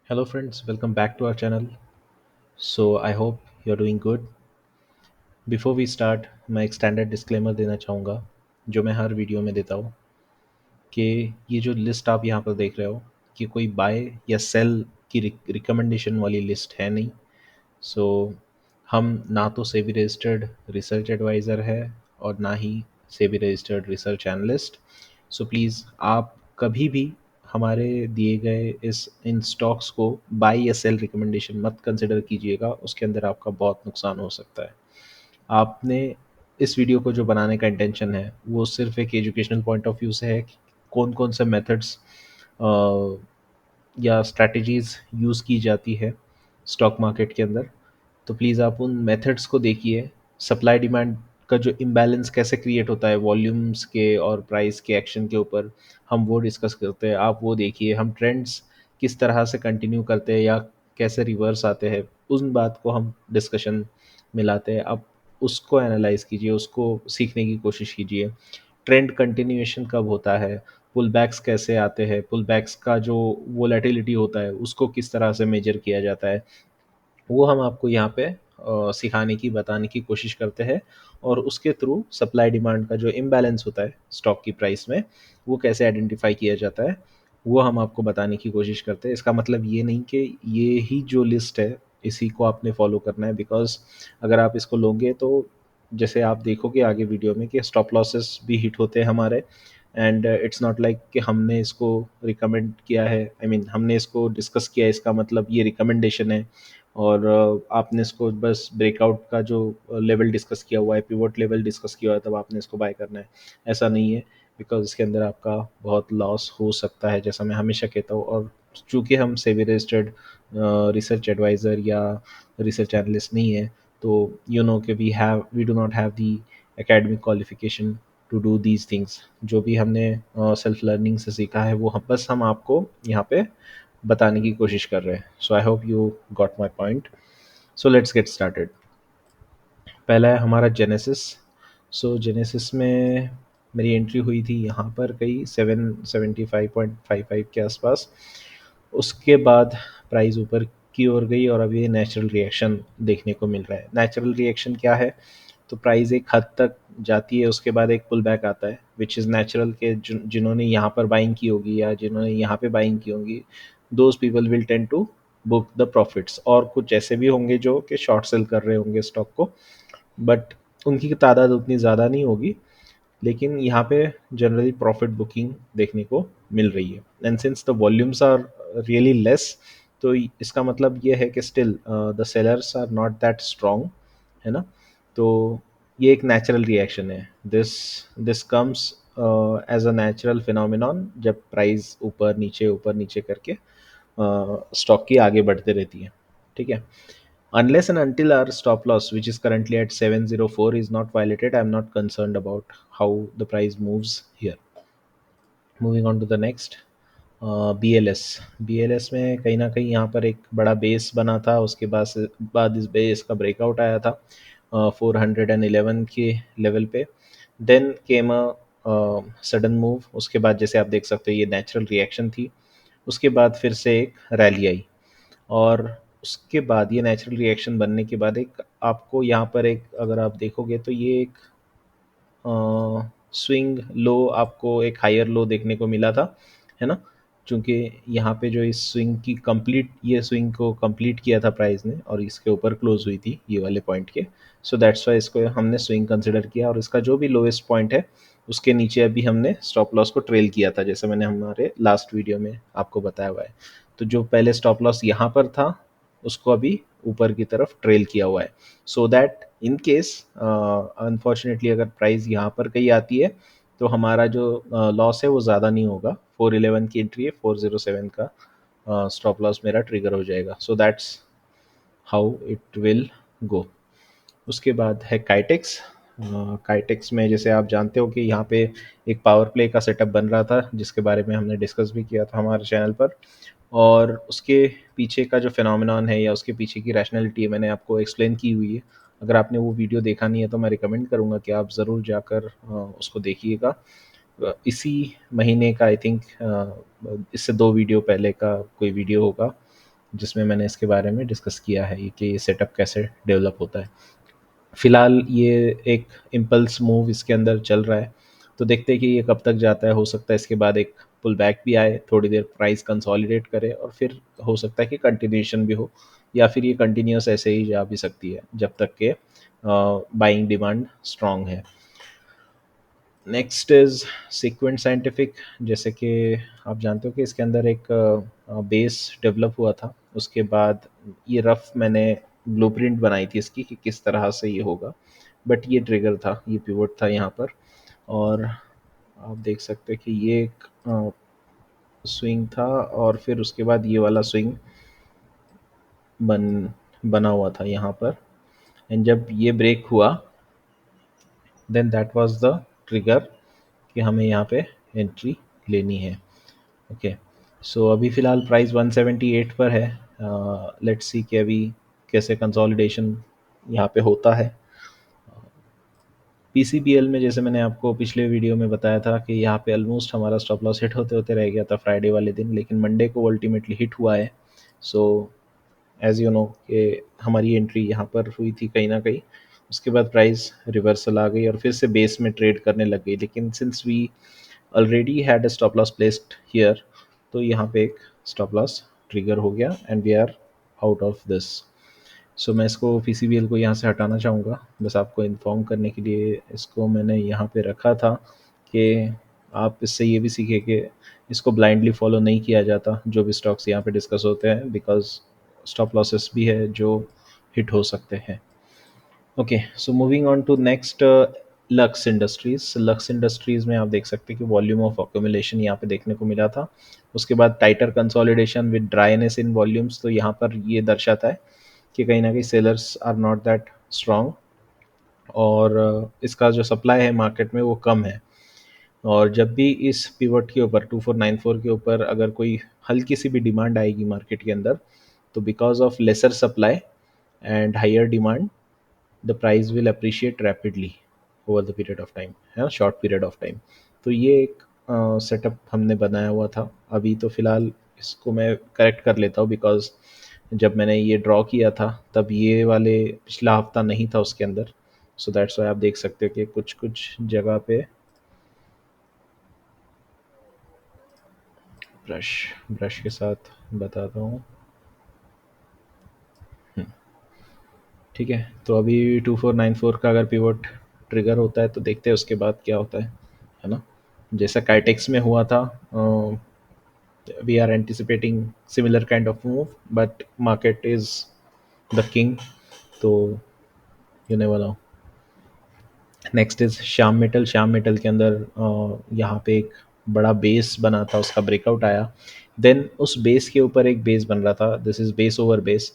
Hello, friends, welcome back to our channel. So, I hope you're doing good. Before we start, मैं एक standard disclaimer देना चाहूँगा जो मैं हर वीडियो में देता हूँ कि ये जो लिस्ट आप यहाँ पर देख रहे हो कि कोई बाय या सेल की रिकमेंडेशन वाली लिस्ट है नहीं। सो हम ना तो सेबी रजिस्टर्ड रिसर्च एडवाइज़र है और ना ही SEBI registered research analyst. So please आप कभी भी हमारे दिए गए इस इन स्टॉक्स को बाय या सेल रिकमेंडेशन मत कंसिडर कीजिएगा, उसके अंदर आपका बहुत नुकसान हो सकता है। आपने इस वीडियो को जो बनाने का इंटेंशन है वो सिर्फ एक एजुकेशनल पॉइंट ऑफ व्यू से है कि कौन कौन से मेथड्स या स्ट्रैटेजीज़ यूज़ की जाती है स्टॉक मार्केट के अंदर। तो प्लीज़ आप उन मेथड्स को देखिए। सप्लाई डिमांड का जो इम्बैलेंस कैसे क्रिएट होता है वॉल्यूम्स के और प्राइस के एक्शन के ऊपर, हम वो डिस्कस करते हैं। आप वो देखिए, हम ट्रेंड्स किस तरह से कंटिन्यू करते हैं या कैसे रिवर्स आते हैं, उन बात को हम डिस्कशन में लाते हैं। आप उसको एनालाइज कीजिए, उसको सीखने की कोशिश कीजिए। ट्रेंड कंटिन्यूएशन कब होता है, पुल बैक्स कैसे आते हैं, पुल बैक्स का जो वोलेटिलिटी होता है उसको किस तरह से मेजर किया जाता है, वो हम आपको यहाँ पे सिखाने की बताने की कोशिश करते हैं। और उसके थ्रू सप्लाई डिमांड का जो इम्बैलेंस होता है स्टॉक की प्राइस में, वो कैसे आइडेंटिफाई किया जाता है, वो हम आपको बताने की कोशिश करते हैं। इसका मतलब ये नहीं कि ये ही जो लिस्ट है इसी को आपने फॉलो करना है, बिकॉज अगर आप इसको लोगे तो जैसे आप देखोगे आगे वीडियो में कि स्टॉप लॉसेस भी हिट होते हैं हमारे। एंड इट्स नॉट लाइक कि हमने इसको रिकमेंड किया है, आई मीन हमने इसको डिस्कस किया है, इसका मतलब ये रिकमेंडेशन है। और आपने इसको बस ब्रेकआउट का जो लेवल डिस्कस किया हुआ है, पिवट लेवल डिस्कस किया हुआ है, तब आपने इसको बाय करना है, ऐसा नहीं है। बिकॉज इसके अंदर आपका बहुत लॉस हो सकता है, जैसा मैं हमेशा कहता हूँ। और चूँकि हम सेबी रजिस्टर्ड रिसर्च एडवाइज़र या रिसर्च एनालिस्ट नहीं है, तो यू नो कि we do not have the academic qualification to do these things. जो भी हमने सेल्फ लर्निंग से सीखा है वो हम बस हम आपको यहाँ पे बताने की कोशिश कर रहे हैं। So I hope you got my point. So let's get started. पहला है हमारा जेनेसिस। सो जेनेसिस में मेरी एंट्री हुई थी यहाँ पर कई 775.55 के आसपास। उसके बाद प्राइस ऊपर की ओर गई और अब ये नेचुरल रिएक्शन देखने को मिल रहा है। नेचुरल रिएक्शन क्या है? तो प्राइस एक हद तक जाती है, उसके बाद एक पुल बैक आता है, विच इज़ नेचुरल के जिन्होंने यहाँ पर बाइंग की होगी या जिन्होंने यहाँ पे बाइंग की होगी, those people will tend to book the profits. और कुछ ऐसे भी होंगे जो कि शॉर्ट सेल कर रहे होंगे स्टॉक को, बट उनकी तादाद उतनी ज़्यादा नहीं होगी। लेकिन यहाँ पे जनरली प्रॉफिट बुकिंग देखने को मिल रही है। And since the volumes are really less, तो इसका मतलब ये है कि still the sellers are not that strong, है ना। तो ये एक नेचुरल रिएक्शन है। This this comes as a natural phenomenon, जब प्राइस ऊपर नीचे करके स्टॉक की आगे बढ़ते रहती है। ठीक है। Unless and until our stop loss, which is currently at 704, is not violated, I am not concerned about how the price moves here. Moving on to the next, B L S. B L S में कहीं ना कहीं यहाँ पर एक बड़ा base बना था, उसके बाद इस बेस का ब्रेकआउट आया था 411 के लेवल पे। Then came a sudden move. उसके बाद जैसे आप देख सकते हो ये नेचुरल रिएक्शन थी, उसके बाद फिर से एक रैली आई। और उसके बाद ये नेचुरल रिएक्शन बनने के बाद एक आपको यहाँ पर एक, अगर आप देखोगे तो ये एक स्विंग लो, आपको एक हायर लो देखने को मिला था, है ना। चूँकि यहाँ पे जो इस स्विंग की कंप्लीट, ये स्विंग को कंप्लीट किया था प्राइस ने और इसके ऊपर क्लोज हुई थी ये वाले पॉइंट के। सो दैट्स वाई इसको हमने स्विंग कंसिडर किया, और इसका जो भी लोएस्ट पॉइंट है उसके नीचे अभी हमने स्टॉप लॉस को ट्रेल किया था, जैसे मैंने हमारे लास्ट वीडियो में आपको बताया हुआ है। तो जो पहले स्टॉप लॉस यहाँ पर था उसको अभी ऊपर की तरफ ट्रेल किया हुआ है, so that in case unfortunately अगर प्राइस यहाँ पर कहीं आती है तो हमारा जो लॉस है वो ज़्यादा नहीं होगा। 411 की एंट्री है, 407 का स्टॉप लॉस मेरा ट्रिगर हो जाएगा। So that's how it will go. उसके बाद है काइटेक्स। काइटेक्स में जैसे आप जानते हो कि यहाँ पे एक पावर प्ले का सेटअप बन रहा था, जिसके बारे में हमने डिस्कस भी किया था हमारे चैनल पर। और उसके पीछे का जो फिनोमिनॉन है या उसके पीछे की रैशनैलिटी है मैंने आपको एक्सप्लेन की हुई है। अगर आपने वो वीडियो देखा नहीं है तो मैं रिकमेंड करूँगा कि आप ज़रूर जाकर उसको देखिएगा। इसी महीने का आई थिंक इससे 2 वीडियो पहले का कोई वीडियो होगा, जिसमें मैंने इसके बारे में डिस्कस किया है कि ये सेटअप कैसे डेवलप होता है। फिलहाल ये एक इम्पल्स मूव इसके अंदर चल रहा है, तो देखते हैं कि ये कब तक जाता है। हो सकता है इसके बाद एक पुल बैक भी आए, थोड़ी देर प्राइस कंसोलिडेट करे, और फिर हो सकता है कि कंटिन्यूशन भी हो, या फिर ये कंटिन्यूस ऐसे ही जा भी सकती है जब तक के बाइंग डिमांड स्ट्रांग है। Next is Sequent Scientific. जैसे कि आप जानते हो कि इसके अंदर एक बेस डेवलप हुआ था, उसके बाद ये रफ मैंने ब्लूप्रिंट बनाई थी इसकी कि किस तरह से ये होगा, बट ये ट्रिगर था, ये पिवट था यहाँ पर। और आप देख सकते हैं कि ये एक स्विंग था, और फिर उसके बाद ये वाला स्विंग बन बना हुआ था यहाँ पर। एंड जब ये ब्रेक हुआ, then that was the trigger कि हमें यहाँ पे एंट्री लेनी है। ओके, सो अभी फ़िलहाल प्राइस 178 पर है। लेट्स सी कि अभी कैसे कंसोलिडेशन यहाँ पे होता है। पीसीबीएल में जैसे मैंने आपको पिछले वीडियो में बताया था कि यहाँ पे ऑलमोस्ट हमारा स्टॉप लॉस हिट होते होते रह गया था फ्राइडे वाले दिन, लेकिन मंडे को अल्टीमेटली हिट हुआ है। सो एज़ यू नो कि हमारी एंट्री यहाँ पर हुई थी कहीं ना कहीं, उसके बाद प्राइस रिवर्सल आ गई और फिर से बेस में ट्रेड करने लग गई। लेकिन since we already had a stop loss placed here, तो यहाँ पे एक स्टॉप लॉस ट्रिगर हो गया and we are out of this. So मैं इसको पीसीबीएल को यहाँ से हटाना चाहूँगा। बस आपको इन्फॉर्म करने के लिए इसको मैंने यहाँ पे रखा था कि आप इससे ये भी सीखें कि इसको ब्लाइंडली फॉलो नहीं किया जाता जो भी स्टॉक्स यहाँ पे डिस्कस होते हैं, बिकॉज स्टॉप लॉसेस भी है जो हिट हो सकते हैं। Okay, so moving on to next, Lux Industries. Lux Industries में आप देख सकते हैं कि वॉल्यूम ऑफ अक्यूमुलेशन यहाँ पे देखने को मिला था। उसके बाद tighter consolidation with dryness in volumes, तो यहाँ पर ये दर्शाता है कि कहीं ना कहीं sellers are not that strong, और इसका जो सप्लाई है मार्केट में वो कम है। और जब भी इस पिवट के ऊपर 2494 के ऊपर अगर कोई हल्की सी भी डिमांड आएगी मार्केट के अंदर, तो because of lesser supply and higher demand, the price will appreciate rapidly over the period of time, है ना, शॉर्ट पीरियड ऑफ टाइम। तो ये एक सेटअप हमने बनाया हुआ था। अभी तो फ़िलहाल इसको मैं करेक्ट कर लेता हूँ, बिकॉज जब मैंने ये ड्रॉ किया था तब ये वाले पिछला हफ्ता नहीं था उसके अंदर। सो दैट्स वाई आप देख सकते हो कि कुछ कुछ जगह पे ब्रश ब्रश के साथ बताता हूँ। ठीक है, तो अभी 2494 का अगर पिवट ट्रिगर होता है तो देखते हैं उसके बाद क्या होता है ना। जैसा काइटेक्स में हुआ था, we are anticipating similar kind of move, but market is the king, तो you never know. Next is Shyam Metal. Shyam Metal के अंदर यहाँ पे एक बड़ा बेस बना था, उसका ब्रेकआउट आया, देन उस बेस के ऊपर एक बेस बन रहा था, this is base over base.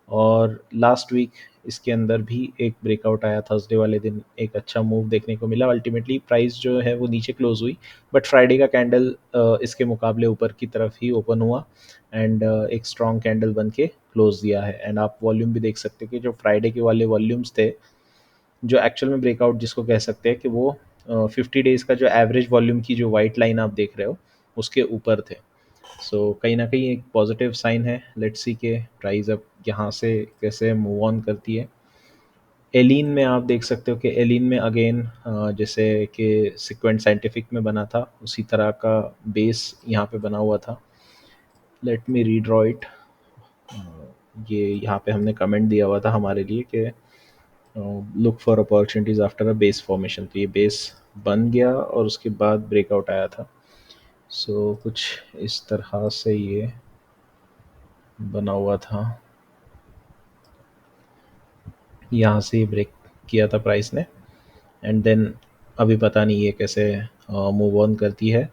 और लास्ट वीक इसके अंदर भी एक ब्रेकआउट आया, थर्सडे वाले दिन एक अच्छा मूव देखने को मिला। अल्टीमेटली प्राइस जो है वो नीचे क्लोज हुई, बट फ्राइडे का कैंडल इसके मुकाबले ऊपर की तरफ ही ओपन हुआ, एंड एक स्ट्रॉन्ग कैंडल बन के क्लोज दिया है। एंड आप वॉल्यूम भी देख सकते हैं कि जो फ्राइडे के वाले वॉल्यूम्स थे, जो एक्चुअल में ब्रेकआउट जिसको कह सकते हैं कि वो 50 डेज का जो एवरेज वॉल्यूम की जो वाइट लाइन आप देख रहे हो उसके ऊपर थे। सो कहीं ना कहीं एक पॉजिटिव साइन है। लेट्स सी के प्राइस अब यहाँ से कैसे मूव ऑन करती है। एलिन में आप देख सकते हो कि एलिन में अगेन जैसे कि सिक्वेंट साइंटिफिक में बना था उसी तरह का बेस यहाँ पे बना हुआ था। Let me redraw it. ये यहाँ पे हमने कमेंट दिया हुआ था हमारे लिए कि look for opportunities after a base formation, तो ये बेस बन गया और उसके बाद ब्रेकआउट आया था। सो कुछ इस तरह से ये बना हुआ था, यहाँ से ब्रेक किया था प्राइस ने, एंड देन अभी पता नहीं ये कैसे मूव ऑन करती है।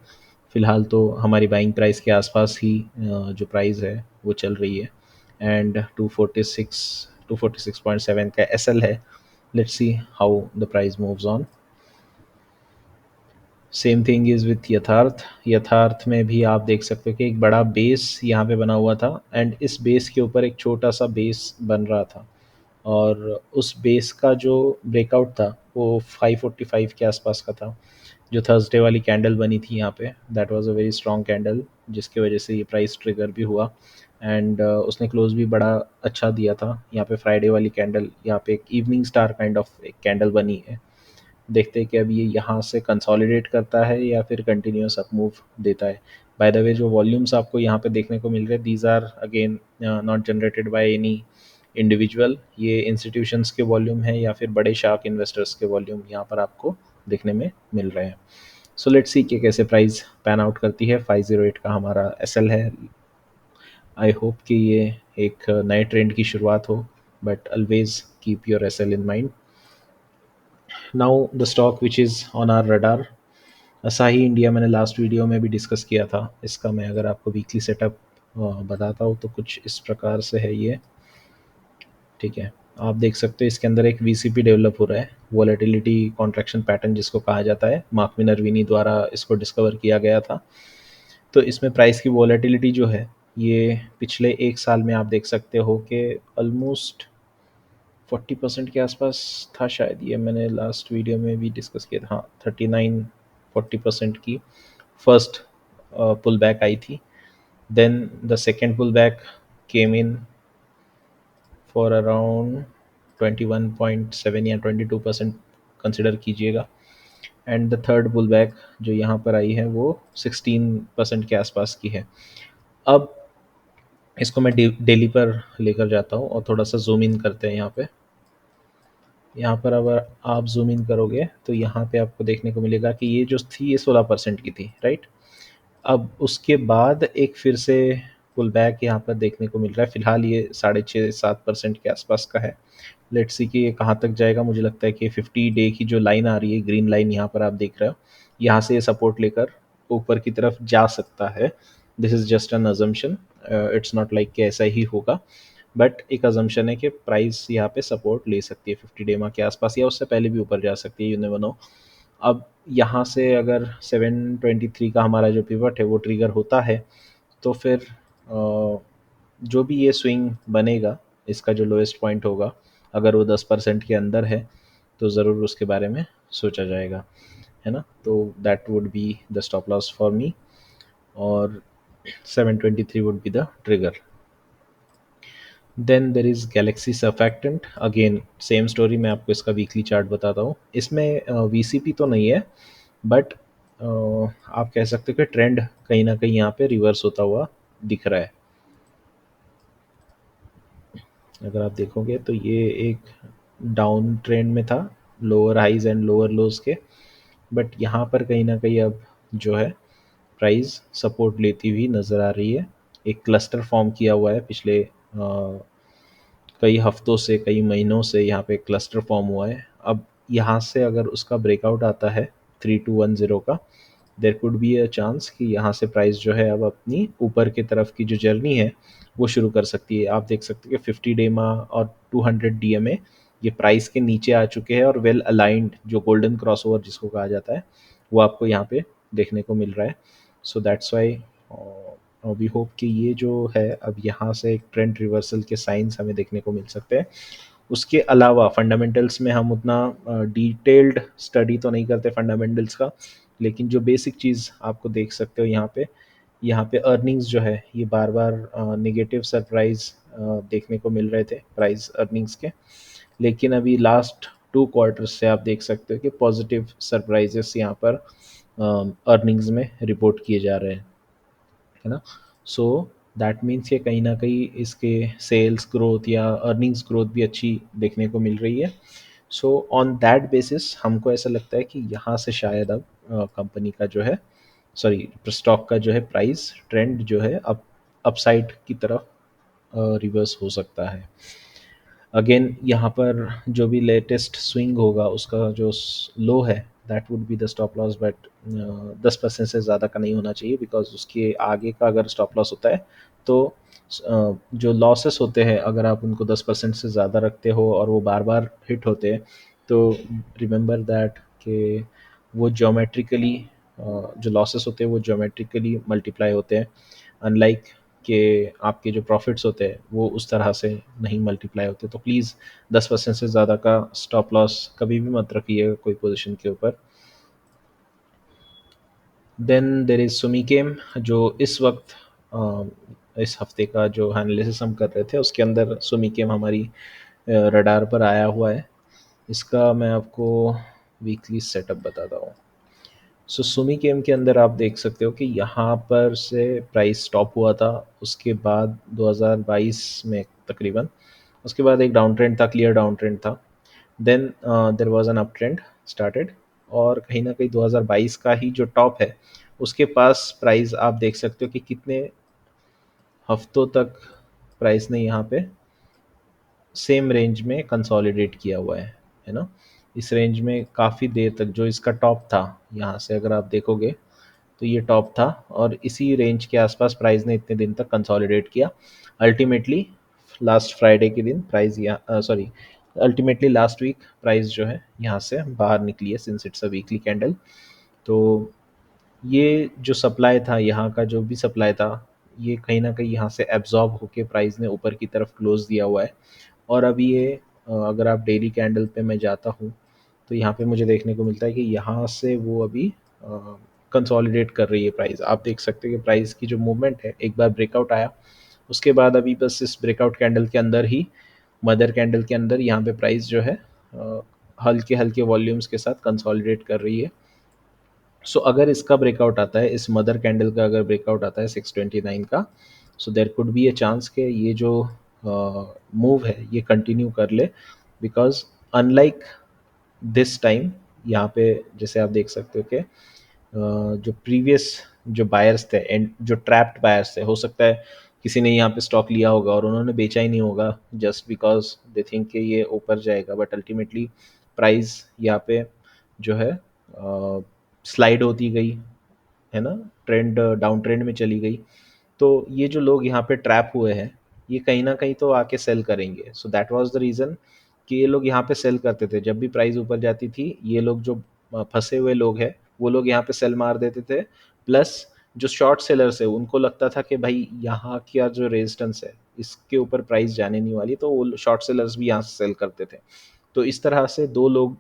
फ़िलहाल तो हमारी बाइंग प्राइस के आसपास ही जो प्राइस है वो चल रही है, एंड 246.7 का एसएल है। Let's see how the price moves on. Same thing is with यथार्थ। यथार्थ में भी आप देख सकते हो कि एक बड़ा बेस यहाँ पे बना हुआ था, एंड इस बेस के ऊपर एक छोटा सा बेस बन रहा था, और उस बेस का जो ब्रेकआउट था वो 545 के आसपास का था। जो थर्सडे वाली कैंडल बनी थी यहाँ पे, that was a very strong candle, जिसकी वजह से ये प्राइस ट्रिगर भी हुआ। एंड उसने क्लोज भी बड़ा अच्छा दिया था। यहाँ पे फ्राइडे वाली कैंडल, यहाँ पे एक इवनिंग स्टार काइंड ऑफ एक कैंडल बनी है। देखते हैं कि अब ये यहाँ से कंसोलिडेट करता है या फिर कंटिन्यूअस अप मूव देता है। बाय द वे, जो वॉल्यूम्स आपको यहाँ पे देखने को मिल रहे हैं, these are again not generated by any individual. ये इंस्टीट्यूशंस के वॉल्यूम है या फिर बड़े शार्क इन्वेस्टर्स के वॉल्यूम यहाँ पर आपको देखने में मिल रहे हैं। सो लेट्स सी कि कैसे प्राइस पैन आउट करती है। 508 का हमारा एसएल है। आई होप कि ये एक नए ट्रेंड की शुरुआत हो, but always keep your SL in mind. Now the stock which is on our radar, Asahi India, मैंने लास्ट वीडियो में भी डिस्कस किया था। इसका मैं अगर आपको वीकली सेटअप बताता हूँ तो कुछ इस प्रकार से है ये। ठीक है, आप देख सकते हो इसके अंदर एक वीसीपी डेवलप हो रहा है, वॉलेटिलिटी कॉन्ट्रैक्शन पैटर्न जिसको कहा जाता है। मार्क मिनर्विनी द्वारा इसको डिस्कवर किया गया था। तो इसमें प्राइस की वॉलेटिलिटी जो है, ये पिछले एक साल में आप देख सकते हो कि ऑलमोस्ट 40% के आसपास था शायद। ये मैंने लास्ट वीडियो में भी डिस्कस किया था। हाँ, 39-40% की फर्स्ट पुल बैक आई थी। Then the second pull back came in for around 21.7 या 22% कंसिडर कीजिएगा। And the third pull back जो यहाँ पर आई है वो 16% के आसपास की है। अब इसको मैं डेली पर लेकर जाता हूँ और थोड़ा सा जूम इन करते हैं यहाँ पे। यहाँ पर अगर आप जूम इन करोगे तो यहाँ पे आपको देखने को मिलेगा कि ये जो थी ये 16% की थी, राइट। अब उसके बाद एक फिर से पुल बैक यहाँ पर देखने को मिल रहा है। फिलहाल ये 6.5-7% के आसपास का है। लेट्स सी कि ये कहाँ तक जाएगा। मुझे लगता है कि 50 डे की जो लाइन आ रही है, ग्रीन लाइन यहाँ पर आप देख रहे हो, यहाँ से ये सपोर्ट लेकर ऊपर की तरफ जा सकता है। This is just an assumption, it's not like कि ऐसा ही होगा, बट एक अजम्पशन है कि प्राइस यहाँ पे सपोर्ट ले सकती है 50 डेमा के आसपास, या उससे पहले भी ऊपर जा सकती है, यू नेवर नो। अब यहाँ से अगर 723 का हमारा जो पिवट है वो ट्रिगर होता है तो फिर जो भी ये स्विंग बनेगा, इसका जो लोएस्ट पॉइंट होगा, अगर वो 10% के अंदर है तो ज़रूर उसके बारे में सोचा जाएगा, है ना। तो that would be the stop loss for me, और 723 would be the trigger. Then there is Galaxy surfactant, again same story. मैं आपको इसका वीकली चार्ट बताता हूँ। इसमें वीसीपी तो नहीं है, बट आप कह सकते हो कि ट्रेंड कहीं ना कहीं यहाँ पे रिवर्स होता हुआ दिख रहा है। अगर आप देखोगे तो ये एक डाउन ट्रेंड में था, lower highs and lower lows के, बट यहाँ पर कहीं ना कहीं अब जो है प्राइस सपोर्ट लेती हुई नज़र आ रही है। एक क्लस्टर फॉर्म किया हुआ है पिछले कई हफ्तों से, कई महीनों से यहाँ पे क्लस्टर फॉर्म हुआ है। अब यहाँ से अगर उसका ब्रेकआउट आता है 3210 का, there could be a chance कि यहाँ से प्राइस जो है अब अपनी ऊपर की तरफ की जो जर्नी है वो शुरू कर सकती है। आप देख सकते हैं कि 50 डेमा और 200 डीएमए ये प्राइस के नीचे आ चुके हैं, और वेल अलाइंड जो गोल्डन क्रॉसओवर जिसको कहा जाता है वो आपको यहाँ पे देखने को मिल रहा है। So that's why we hope कि ये जो है अब यहाँ से एक ट्रेंड रिवर्सल के साइंस हमें देखने को मिल सकते हैं। उसके अलावा फंडामेंटल्स में हम उतना डिटेल्ड स्टडी तो नहीं करते फंडामेंटल्स का, लेकिन जो बेसिक चीज़ आपको देख सकते हो यहाँ पे अर्निंग्स जो है ये बार बार निगेटिव सरप्राइज देखने को मिल रहे थे प्राइस अर्निंग्स के, लेकिन अभी लास्ट 2 क्वार्टर्स से आप देख सकते हो कि पॉजिटिव सरप्राइजेस यहाँ पर अर्निंग्स में रिपोर्ट किए जा रहे हैं, है ना। सो दैट मीन्स कि कहीं ना कहीं इसके सेल्स ग्रोथ या अर्निंग्स ग्रोथ भी अच्छी देखने को मिल रही है। सो ऑन दैट बेसिस हमको ऐसा लगता है कि यहाँ से शायद अब कंपनी का जो है, सॉरी स्टॉक का जो है प्राइस ट्रेंड जो है अब अपसाइड की तरफ रिवर्स हो सकता है। अगेन यहाँ पर जो भी लेटेस्ट स्विंग होगा उसका जो लो है that would be the stop loss, but 10% से ज़्यादा का नहीं होना चाहिए, बिकॉज उसके आगे का अगर स्टॉप लॉस होता है तो जो लॉसेस होते हैं अगर आप उनको 10% से ज़्यादा रखते हो और वो बार बार हिट होते हैं तो रिमेंबर दैट कि वो ज्योमेट्रिकली जो लॉसेस होते हैं वो ज्योमेट्रिकली मल्टीप्लाई होते हैं, अनलाइक कि आपके जो प्रॉफिट्स होते हैं वो उस तरह से नहीं मल्टीप्लाई होते। तो प्लीज़ 10% से ज़्यादा का स्टॉप लॉस कभी भी मत रखिएगा कोई पोजीशन के ऊपर। देन देर इज़ सुमीकेम, जो इस वक्त इस हफ्ते का जो एनालिसिस हम कर रहे थे उसके अंदर सुमीकेम हमारी रडार पर आया हुआ है। इसका मैं आपको वीकली सेटअप बताता हूँ। सो सुमी गेम के अंदर आप देख सकते हो कि यहाँ पर से प्राइस स्टॉप हुआ था, उसके बाद 2022 में तकरीबन, उसके बाद एक डाउन ट्रेंड था, क्लियर डाउन ट्रेंड था। Then there was an up trend started, और कहीं ना कहीं 2022 का ही जो टॉप है उसके पास प्राइस आप देख सकते हो कि कितने हफ्तों तक प्राइस ने यहाँ पे सेम रेंज में कंसोलिडेट किया हुआ है ना। इस रेंज में काफ़ी देर तक जो इसका टॉप था, यहाँ से अगर आप देखोगे तो ये टॉप था, और इसी रेंज के आसपास प्राइस ने इतने दिन तक कंसोलिडेट किया। अल्टीमेटली लास्ट फ्राइडे के दिन प्राइस यहाँ sorry ultimately last week price जो है यहाँ से बाहर निकली है, since it's a weekly candle. तो ये जो सप्लाई था, यहाँ का जो भी सप्लाई था, ये कहीं ना कहीं यहाँ से एब्जॉर्ब होके प्राइस ने ऊपर की तरफ क्लोज दिया हुआ है। और अभी ये अगर आप डेली कैंडल पे मैं जाता हूँ तो यहाँ पे मुझे देखने को मिलता है कि यहाँ से वो अभी कंसोलिडेट कर रही है प्राइस। आप देख सकते हैं कि प्राइस की जो मूवमेंट है, एक बार ब्रेकआउट आया, उसके बाद अभी बस इस ब्रेकआउट कैंडल के अंदर ही, मदर कैंडल के अंदर यहाँ पे प्राइस जो है हल्के हल्के वॉल्यूम्स के साथ कंसोलिडेट कर रही है। सो अगर इसका ब्रेकआउट आता है, इस मदर कैंडल का अगर ब्रेकआउट आता है 629 का, so there could be a chance कि ये जो मूव है ये कंटिन्यू कर ले, बिकॉज अनलाइक दिस टाइम, यहाँ पे जैसे आप देख सकते हो कि जो प्रीवियस जो बायर्स थे एंड जो ट्रैप्ड बायर्स थे, हो सकता है किसी ने यहाँ पे स्टॉक लिया होगा और उन्होंने बेचा ही नहीं होगा जस्ट बिकॉज दे थिंक कि ये ऊपर जाएगा, बट अल्टीमेटली प्राइस यहाँ पे जो है स्लाइड होती गई, है ना, ट्रेंड डाउन ट्रेंड में चली गई। तो ये जो लोग यहाँ पे ट्रैप हुए हैं, ये कहीं ना कहीं तो आके सेल करेंगे। So that was the reason कि ये लोग यहाँ पे सेल करते थे। जब भी प्राइस ऊपर जाती थी, ये लोग जो फंसे हुए लोग हैं वो लोग यहाँ पे सेल मार देते थे। प्लस जो शॉर्ट सेलर्स है उनको लगता था कि भाई यहाँ का जो रेजिस्टेंस है इसके ऊपर प्राइस जाने नहीं वाली, तो वो शॉर्ट सेलर्स भी यहाँ से सेल करते थे। तो इस तरह से दो लोग,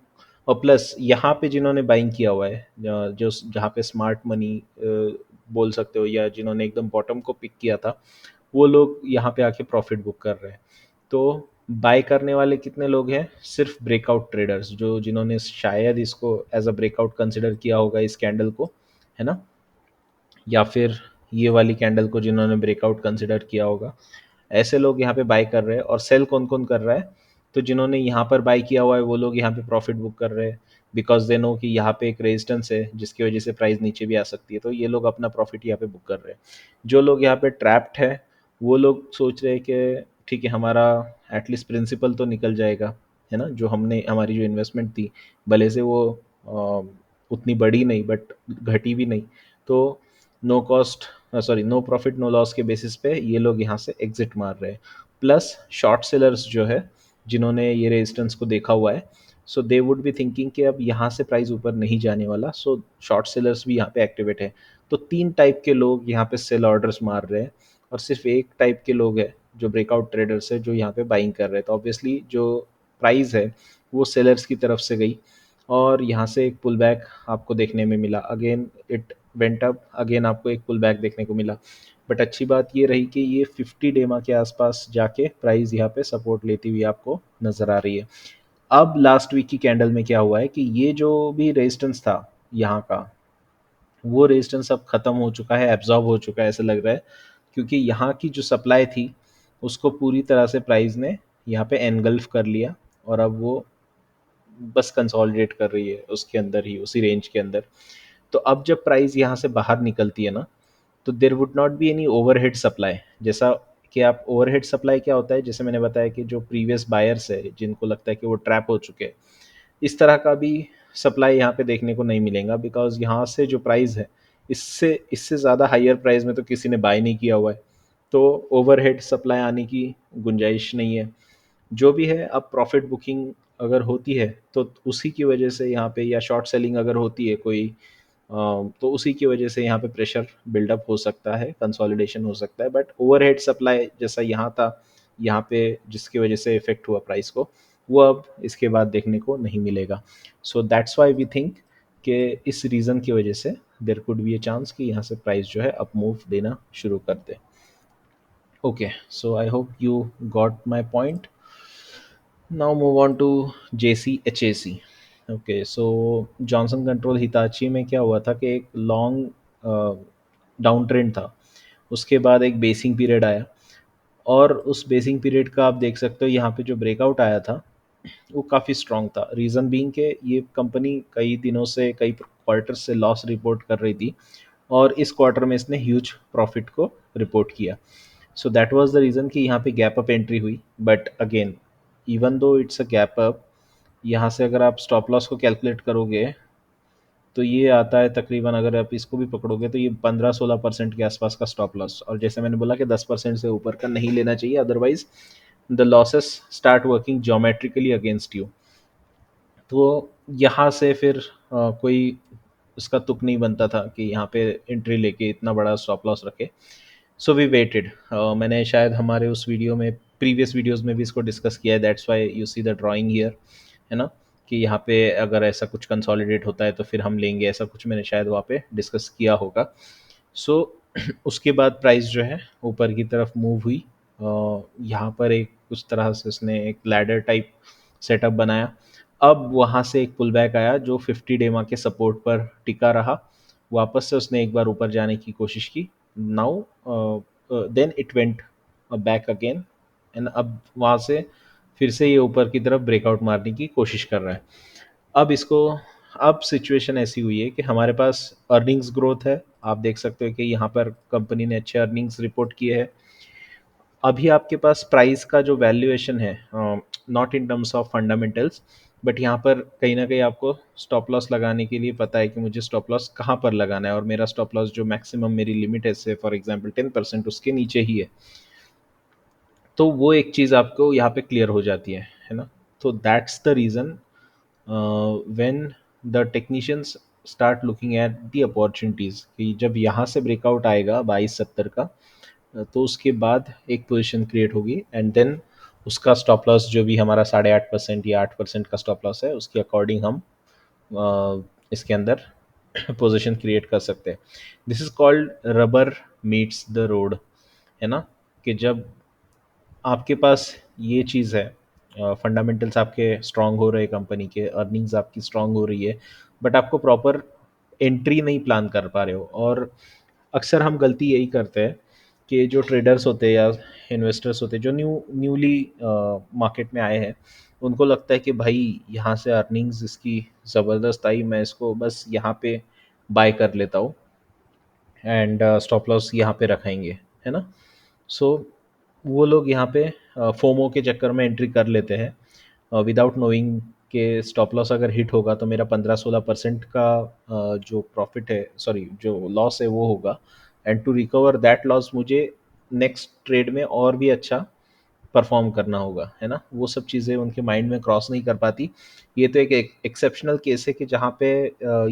और प्लस यहाँ पे जिन्होंने बाइंग किया हुआ है, जो जहाँ पे स्मार्ट मनी बोल सकते हो, या जिन्होंने एकदम बॉटम को पिक किया था, वो लोग यहाँ पे आके प्रॉफिट बुक कर रहे हैं। तो बाय करने वाले कितने लोग हैं? सिर्फ ब्रेकआउट ट्रेडर्स, जो जिन्होंने शायद इसको एज अ ब्रेकआउट कंसिडर किया होगा इस कैंडल को, है ना, या फिर ये वाली कैंडल को जिन्होंने ब्रेकआउट कंसिडर किया होगा, ऐसे लोग यहाँ पे बाय कर रहे हैं। और सेल कौन कौन कर रहा है? तो जिन्होंने यहाँ पर बाय किया हुआ है वो लोग यहाँ पे प्रॉफिट बुक कर रहे हैं, बिकॉज दे नो कि यहाँ पे एक रेजिस्टेंस है जिसकी वजह से प्राइस नीचे भी आ सकती है, तो ये लोग अपना प्रॉफिट यहाँ पे बुक कर रहे हैं। जो लोग यहाँ पे ट्रैप्ड है वो लोग सोच रहे हैं कि ठीक है, हमारा एटलीस्ट प्रिंसिपल तो निकल जाएगा, है ना, जो हमने हमारी जो इन्वेस्टमेंट थी, भले से वो उतनी बड़ी नहीं बट घटी भी नहीं, तो no cost sorry no profit no loss के बेसिस पे ये लोग यहाँ से एग्जिट मार रहे हैं। प्लस शॉर्ट सेलर्स जो है, जिन्होंने ये रेजिस्टेंस को देखा हुआ है, सो दे वुड बी थिंकिंग कि अब यहाँ से प्राइस ऊपर नहीं जाने वाला, सो शॉर्ट सेलर्स भी यहाँ पे एक्टिवेट है। तो तीन टाइप के लोग यहाँ पे सेल ऑर्डर्स मार रहे हैं, और सिर्फ एक टाइप के लोग हैं जो ब्रेकआउट ट्रेडर्स है जो यहाँ पे बाइंग कर रहे हैं। तो ऑब्वियसली जो प्राइस है वो सेलर्स की तरफ से गई, और यहाँ से एक पुल बैक आपको देखने में मिला। Again it went up, again आपको एक पुल बैक देखने को मिला। बट अच्छी बात ये रही कि ये 50 डेमा के आसपास जाके प्राइस यहाँ पे सपोर्ट लेती हुई आपको नज़र आ रही है। अब लास्ट वीक की कैंडल में क्या हुआ है कि ये जो भी रेजिस्टेंस था यहाँ का, वो रेजिस्टेंस अब ख़त्म हो चुका है, एब्जॉर्ब हो चुका है ऐसा लग रहा है, क्योंकि यहाँ की जो सप्लाई थी उसको पूरी तरह से प्राइस ने यहाँ पे एनगल्फ कर लिया, और अब वो बस कंसोलिडेट कर रही है उसके अंदर ही, उसी रेंज के अंदर। तो अब जब प्राइस यहाँ से बाहर निकलती है ना, तो there would not be any overhead supply. जैसा कि आप ओवरहेड सप्लाई क्या होता है, जैसे मैंने बताया कि जो प्रीवियस बायर्स है जिनको लगता है कि वो ट्रैप हो चुके हैं, इस तरह का भी सप्लाई यहाँ पे देखने को नहीं मिलेगा, बिकॉज यहाँ से जो प्राइस है इससे इससे ज़्यादा हायर प्राइस में तो किसी ने बाय नहीं किया हुआ है, तो ओवरहेड सप्लाई आने की गुंजाइश नहीं है। जो भी है, अब प्रॉफिट बुकिंग अगर होती है तो उसी की वजह से यहाँ पे, या शॉर्ट सेलिंग अगर होती है कोई, तो उसी की वजह से यहाँ पे प्रेशर बिल्डअप हो सकता है, कंसोलिडेशन हो सकता है। बट ओवरहेड सप्लाई जैसा यहाँ था, यहाँ पे जिसकी वजह से इफेक्ट हुआ प्राइस को, वो अब इसके बाद देखने को नहीं मिलेगा। So that's why we think कि इस रीज़न की वजह से there could be a chance कि यहाँ से प्राइस जो है अप मूव देना शुरू कर दे। Okay, so I hope you got my point. Now move on to JCHAC। Okay, so Johnson control Hitachi में क्या हुआ था कि एक लॉन्ग डाउन ट्रेंड था, उसके बाद एक बेसिंग पीरियड आया, और उस बेसिंग पीरियड का आप देख सकते हो यहाँ पे जो ब्रेकआउट आया था वो काफ़ी स्ट्रॉन्ग था। रीज़न बीइंग के ये कंपनी कई दिनों से, कई क्वार्टर से लॉस रिपोर्ट कर रही थी, और इस क्वार्टर में इसने ह्यूज प्रॉफिट को रिपोर्ट किया। So that was the reason कि यहाँ पे गैप अप एंट्री हुई। But again, even though it's a gap up, यहाँ से अगर आप स्टॉप लॉस को कैलकुलेट करोगे तो ये आता है तकरीबन, अगर आप इसको भी पकड़ोगे तो ये 15-16% के आसपास का स्टॉप लॉस। और जैसे मैंने बोला कि 10% से ऊपर का नहीं लेना चाहिए, otherwise the losses start working geometrically against you. तो यहाँ से फिर कोई उसका तुक नहीं बनता था कि यहाँ पे एंट्री लेके इतना बड़ा स्टॉप लॉस रखे। So we waited. मैंने शायद हमारे उस वीडियो में, प्रीवियस वीडियोस में भी इसको डिस्कस किया है, that's why you see the drawing here, है ना, कि यहाँ पे अगर ऐसा कुछ कंसोलिडेट होता है तो फिर हम लेंगे, ऐसा कुछ मैंने शायद वहाँ पे डिस्कस किया होगा। सो उसके बाद प्राइस जो है ऊपर की तरफ मूव हुई। यहाँ पर एक कुछ तरह से उसने एक लैडर टाइप सेटअप बनाया। अब वहाँ से एक पुल बैक आया जो 50 डेमा के सपोर्ट पर टिका रहा। वापस से उसने एक बार ऊपर जाने की कोशिश की। Now then it went back again, and अब वहाँ से फिर से ये ऊपर की तरफ ब्रेकआउट मारने की कोशिश कर रहा है। अब इसको, अब सिचुएशन ऐसी हुई है कि हमारे पास अर्निंग्स ग्रोथ है। आप देख सकते हो कि यहाँ पर कंपनी ने अच्छे अर्निंग्स रिपोर्ट किए हैं। अभी आपके पास प्राइस का जो वैल्यूएशन है, not in terms of fundamentals, but यहाँ पर कहीं ना कहीं आपको स्टॉप लॉस लगाने के लिए पता है कि मुझे स्टॉप लॉस कहाँ पर लगाना है, और मेरा स्टॉप लॉस जो मैक्सिमम मेरी लिमिट है, से फॉर एग्जांपल 10%, उसके नीचे ही है। तो वो एक चीज़ आपको यहाँ पे क्लियर हो जाती है ना। तो that's the reason when the technicians start looking at the opportunities, कि जब यहाँ से ब्रेकआउट आएगा 2270 का, तो उसके बाद एक पोजीशन क्रिएट होगी, एंड देन उसका स्टॉप लॉस जो भी हमारा 8.5% या 8% का स्टॉप लॉस है, उसके अकॉर्डिंग हम इसके अंदर पोजीशन क्रिएट कर सकते हैं। This is called rubber meets the road, है ना, कि जब आपके पास ये चीज़ है, फंडामेंटल्स आपके स्ट्रांग हो रहे हैं, कंपनी के अर्निंग्स आपकी स्ट्रांग हो रही है, बट आपको प्रॉपर एंट्री नहीं प्लान कर पा रहे हो। और अक्सर हम गलती यही करते हैं कि जो ट्रेडर्स होते हैं या इन्वेस्टर्स होते हैं जो न्यूली मार्केट में आए हैं, उनको लगता है कि भाई यहाँ से अर्निंग्स इसकी ज़बरदस्त आई, मैं इसको बस यहाँ पे बाय कर लेता हूँ, एंड स्टॉप लॉस यहाँ पे रखेंगे, है ना। सो वो लोग यहाँ पे फोमो के चक्कर में एंट्री कर लेते हैं विदाउट नोइंग कि स्टॉप लॉस अगर हिट होगा तो मेरा 15-16% का जो प्रॉफिट है, सॉरी जो लॉस है वो होगा, and to recover that loss मुझे नेक्स्ट ट्रेड में और भी अच्छा परफॉर्म करना होगा, है ना। वो सब चीज़ें उनके माइंड में क्रॉस नहीं कर पाती। ये तो एक एक्सेप्शनल केस है कि जहाँ पे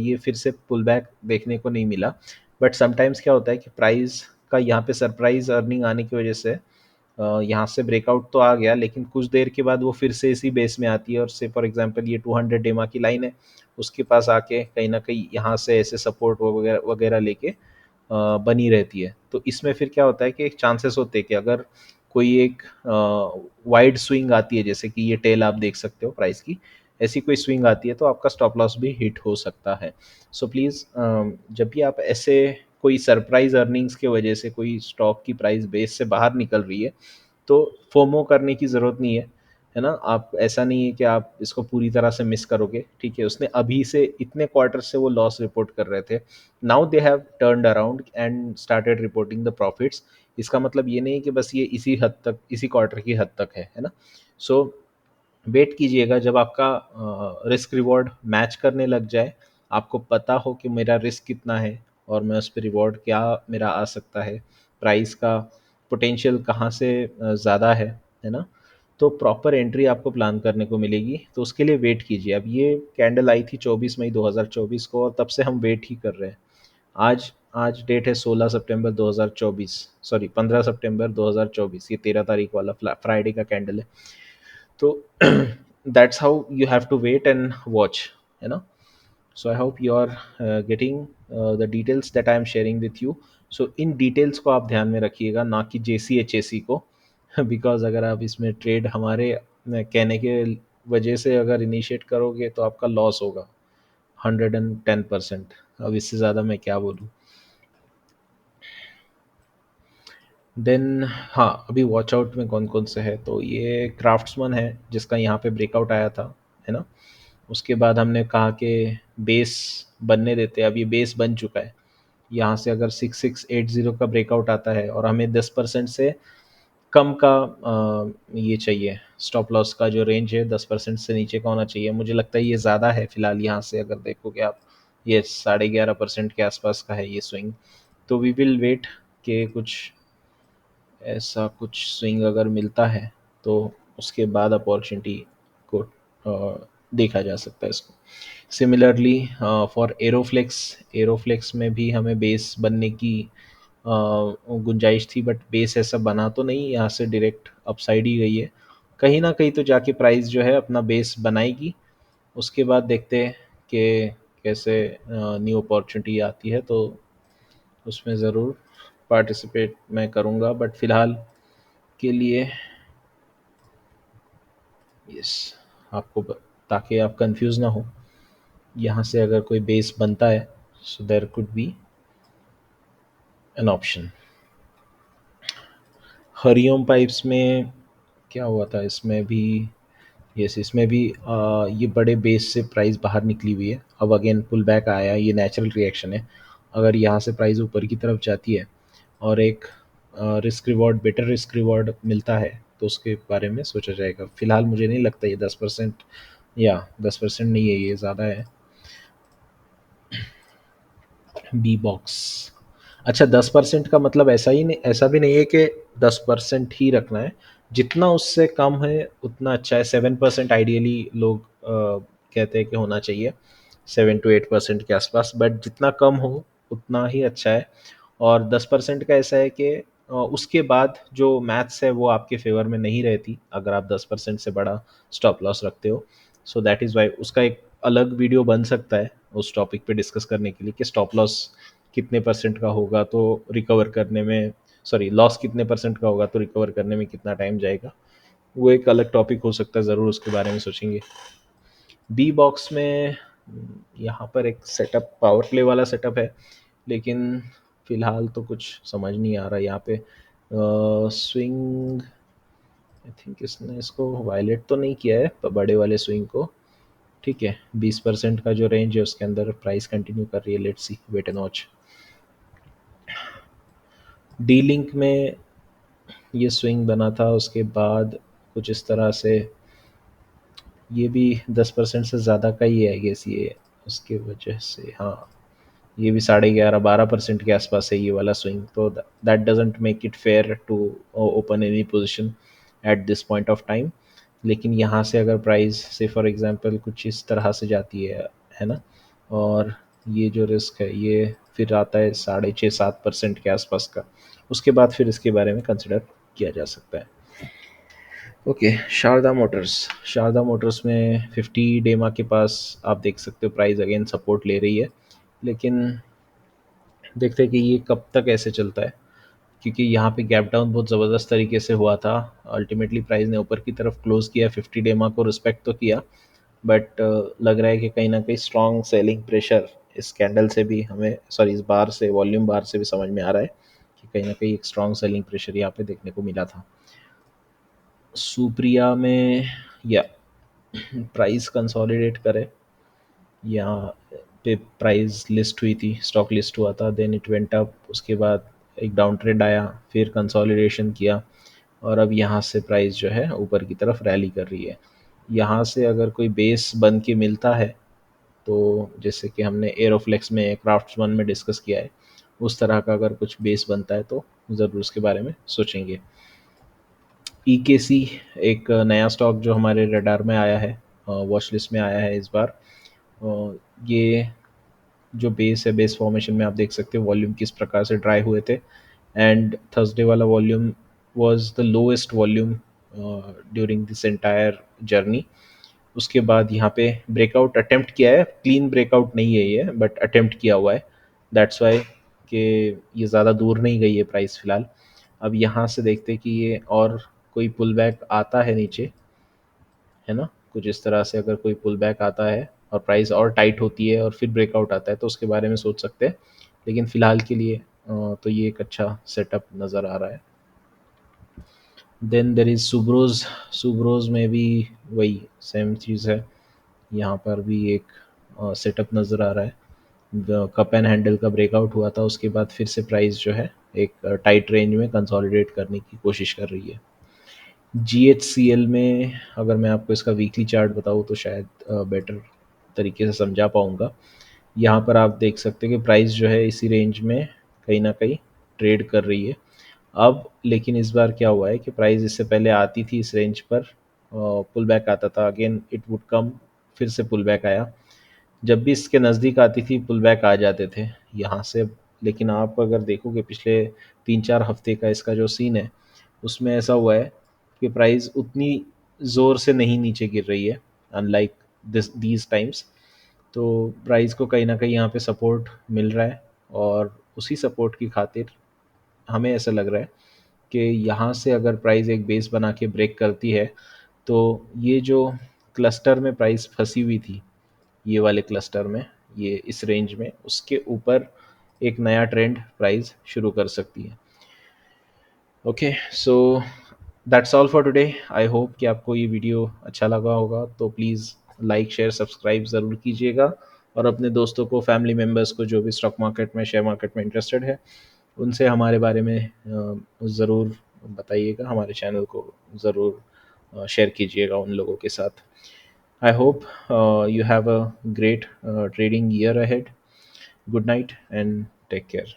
ये फिर से पुल बैक देखने को नहीं मिला। बट समटाइम्स क्या होता है कि प्राइस का यहाँ पे सरप्राइज अर्निंग आने की वजह से यहाँ से ब्रेकआउट तो आ गया, लेकिन कुछ देर के बाद वो फिर से इसी बेस में आती है, और से फॉर एग्जांपल ये 200 डेमा की लाइन है, उसके पास आके कहीं ना कहीं यहाँ से ऐसे सपोर्ट वगैरह वगैरह लेके बनी रहती है। तो इसमें फिर क्या होता है कि एक चांसेस होते हैं कि अगर कोई एक वाइड स्विंग आती है, जैसे कि ये टेल आप देख सकते हो प्राइस की, ऐसी कोई स्विंग आती है तो आपका स्टॉप लॉस भी हिट हो सकता है। सो प्लीज़, जब भी आप ऐसे कोई सरप्राइज अर्निंग्स की वजह से कोई स्टॉक की प्राइस बेस से बाहर निकल रही है, तो फोमो करने की ज़रूरत नहीं है ना। आप, ऐसा नहीं है कि आप इसको पूरी तरह से मिस करोगे, ठीक है। उसने अभी से इतने क्वार्टर से वो लॉस रिपोर्ट कर रहे थे, now they have turned around and started reporting the profits. इसका मतलब ये नहीं कि बस ये इसी हद तक, इसी क्वार्टर की हद तक है ना। सो वेट कीजिएगा जब आपका रिस्क रिवॉर्ड मैच करने लग जाए, आपको पता हो कि मेरा रिस्क कितना है और मैं उस पर रिवॉर्ड क्या मेरा आ सकता है, प्राइस का पोटेंशियल कहाँ से ज़्यादा है ना। तो प्रॉपर एंट्री आपको प्लान करने को मिलेगी, तो उसके लिए वेट कीजिए। अब ये कैंडल आई थी 24 मई 2024 को, और तब से हम वेट ही कर रहे हैं। आज आज डेट है 16 सितंबर 2024, सॉरी 15 सितंबर 2024, ये 13 तारीख वाला फ्राइडे का कैंडल है। तो that's how you have to wait and watch, है ना। So I hope you are getting the details that I am sharing with you. So इन डिटेल्स को आप ध्यान में रखिएगा, ना कि JCHAC को. बिकॉज अगर आप इसमें ट्रेड हमारे कहने के वजह से अगर इनिशिएट करोगे तो आपका लॉस होगा 110%. अब इससे ज़्यादा मैं क्या बोलूँ. देन हाँ, अभी वॉच आउट में कौन कौन से है, तो ये क्राफ्ट्समन है जिसका यहाँ पे ब्रेकआउट आया था, है ना. उसके बाद हमने कहा कि बेस बनने देते हैं. अब ये बेस बन चुका है. यहाँ से अगर 6680 का ब्रेकआउट आता है और हमें 10% से कम का ये चाहिए, स्टॉप लॉस का जो रेंज है 10% से नीचे का होना चाहिए. मुझे लगता है ये ज़्यादा है फिलहाल. यहाँ से अगर देखोगे आप, ये 11.5% के आसपास का है ये स्विंग. तो वी विल वेट कि कुछ ऐसा कुछ स्विंग अगर मिलता है तो उसके बाद अपॉर्चुनिटी को देखा जा सकता है इसको. सिमिलरली फॉर एरोफ्लेक्स, एरोफ्लेक्स में भी हमें बेस बनने की गुंजाइश थी, बट बेस ऐसा बना तो नहीं, यहाँ से डायरेक्ट अपसाइड ही गई है. कहीं ना कहीं तो जाके प्राइस जो है अपना बेस बनाएगी. उसके बाद देखते हैं कि कैसे न्यू अपॉर्चुनिटी आती है, तो उसमें ज़रूर पार्टिसिपेट मैं करूँगा. बट फ़िलहाल के लिए यस, आपको ताकि आप कंफ्यूज ना हो, यहाँ से अगर कोई बेस बनता है so there could be an option. Hariom pipes में क्या हुआ था, इसमें भी यस, इसमें भी ये बड़े बेस से प्राइस बाहर निकली हुई है. अब अगेन पुल बैक आया, ये नेचुरल रिएक्शन है. अगर यहाँ से प्राइस ऊपर की तरफ जाती है और एक risk reward, better risk reward मिलता है तो उसके बारे में सोचा जाएगा. फिलहाल मुझे नहीं लगता ये 10%, या 10% नहीं है, ये ज़्यादा है. बी बॉक्स, अच्छा 10% का मतलब ऐसा ही नहीं, ऐसा भी नहीं है कि 10% ही रखना है. जितना उससे कम है उतना अच्छा है. 7% आइडियली लोग कहते हैं कि होना चाहिए, 7 to 8% के आसपास. बट जितना कम हो उतना ही अच्छा है. और 10% का ऐसा है कि उसके बाद जो मैथ्स है वो आपके फेवर में नहीं रहती अगर आप 10% से बड़ा स्टॉप लॉस रखते हो. सो दैट इज़ वाई उसका एक अलग वीडियो बन सकता है उस टॉपिक पे डिस्कस करने के लिए कि स्टॉप लॉस कितने परसेंट का होगा तो रिकवर करने में, सॉरी लॉस कितने परसेंट का होगा तो रिकवर करने में कितना टाइम जाएगा. वो एक अलग टॉपिक हो सकता है, ज़रूर उसके बारे में सोचेंगे. बी बॉक्स में यहाँ पर एक सेटअप, पावर प्ले वाला सेटअप है, लेकिन फ़िलहाल तो कुछ समझ नहीं आ रहा यहाँ पे. स्विंग, आई थिंक इसने इसको वायलेट तो नहीं किया है बड़े वाले स्विंग को. ठीक है, 20% का जो रेंज है उसके अंदर प्राइस कंटिन्यू कर रही है. Let's see, wait and watch. D link में ये स्विंग बना था, उसके बाद कुछ इस तरह से, ये भी 10% से ज़्यादा का ही है गेस ये, उसके वजह से हाँ, ये भी 11.5-12% के आसपास है ये वाला स्विंग. तो that doesn't make it fair to open any position at this point of time. लेकिन यहाँ से अगर प्राइस से फॉर एग्जांपल कुछ इस तरह से जाती है ना, और ये जो रिस्क है ये फिर आता है 6.5-7% के आसपास का, उसके बाद फिर इसके बारे में कंसिडर किया जा सकता है. Okay, Sharda Motors. Sharda Motors में 50 डेमा के पास आप देख सकते हो प्राइस अगेन सपोर्ट ले रही है. लेकिन देखते हैं कि ये कब तक ऐसे चलता है, क्योंकि यहाँ पे गैप डाउन बहुत ज़बरदस्त तरीके से हुआ था. अल्टीमेटली प्राइस ने ऊपर की तरफ क्लोज किया, 50 डेमा को रिस्पेक्ट तो किया. बट लग रहा है कि कहीं ना कहीं स्ट्रॉन्ग सेलिंग प्रेशर इस कैंडल से भी हमें, सॉरी इस बार से, वॉल्यूम बार से भी समझ में आ रहा है कि कहीं ना कहीं एक स्ट्रॉन्ग सेलिंग प्रेशर यहाँ पे देखने को मिला था. सुप्रिया में या प्राइस कंसोलिडेट करे, यहाँ पे प्राइस लिस्ट हुई थी, स्टॉक लिस्ट हुआ था, देन इट वेंट अप, उसके बाद एक डाउन ट्रेंड आया, फिर कंसोलिडेशन किया, और अब यहाँ से प्राइस जो है ऊपर की तरफ रैली कर रही है. यहाँ से अगर कोई बेस बन के मिलता है तो जैसे कि हमने एरोफ्लेक्स में, क्राफ्ट्समैन में डिस्कस किया है, उस तरह का अगर कुछ बेस बनता है तो ज़रूर उसके बारे में सोचेंगे. EKC एक नया स्टॉक जो हमारे रडार में आया है, वॉच लिस्ट में आया है इस बार. ये जो बेस है, बेस फॉर्मेशन में आप देख सकते हो वॉल्यूम किस प्रकार से ड्राई हुए थे. एंड थर्सडे वाला volume was the lowest volume during this entire journey. उसके बाद यहाँ पे ब्रेकआउट अटेम्प्ट किया है, क्लीन ब्रेकआउट नहीं है ये, बट अटेम्प्ट किया हुआ है, दैट्स वाई कि ये ज़्यादा दूर नहीं गई है प्राइस फ़िलहाल। अब यहाँ से देखते हैं कि ये और कोई पुल बैक आता है नीचे, है ना, कुछ इस तरह से अगर कोई पुल बैक आता है और प्राइस और टाइट होती है और फिर ब्रेकआउट आता है तो उसके बारे में सोच सकते हैं, लेकिन फ़िलहाल के लिए तो ये एक अच्छा सेटअप नज़र आ रहा है। देन देर इज़ सुब्रोज, सुब्रोज में भी वही सेम चीज़ है, यहाँ पर भी एक सेटअप नज़र आ रहा है। कप एंड हैंडल का ब्रेकआउट हुआ था, उसके बाद फिर से प्राइस जो है एक टाइट रेंज में कंसोलिडेट करने की कोशिश कर रही है। GHCL में अगर मैं आपको इसका वीकली चार्ट बताऊँ तो शायद बेटर तरीके से समझा पाऊँगा। यहाँ पर आप देख सकते हैं कि प्राइस जो है इसी रेंज में कहीं ना कहीं ट्रेड कर रही है। अब लेकिन इस बार क्या हुआ है कि प्राइस इससे पहले आती थी इस रेंज पर, पुल बैक आता था, अगेन इट वुड कम, फिर से पुल बैक आया, जब भी इसके नज़दीक आती थी पुल बैक आ जाते थे यहाँ से। लेकिन आप अगर देखोगे पिछले 3-4 हफ्ते का इसका जो सीन है उसमें ऐसा हुआ है कि प्राइस उतनी ज़ोर से नहीं नीचे गिर रही है, अनलाइक दीज टाइम्स। तो प्राइस को कहीं ना कहीं यहाँ पे सपोर्ट मिल रहा है, और उसी सपोर्ट की खातिर हमें ऐसा लग रहा है कि यहाँ से अगर प्राइस एक बेस बना के ब्रेक करती है तो ये जो क्लस्टर में प्राइस फंसी हुई थी, ये वाले क्लस्टर में, ये इस रेंज में, उसके ऊपर एक नया ट्रेंड प्राइस शुरू कर सकती है। Okay, so that's all for today. I hope कि आपको ये वीडियो अच्छा लगा होगा, तो प्लीज़ लाइक शेयर सब्सक्राइब ज़रूर कीजिएगा, और अपने दोस्तों को, फैमिली मेम्बर्स को जो भी स्टॉक मार्केट में, शेयर मार्केट में इंटरेस्टेड है, उनसे हमारे बारे में ज़रूर बताइएगा, हमारे चैनल को ज़रूर शेयर कीजिएगा उन लोगों के साथ। I hope you have a great trading year ahead. Good night and take care.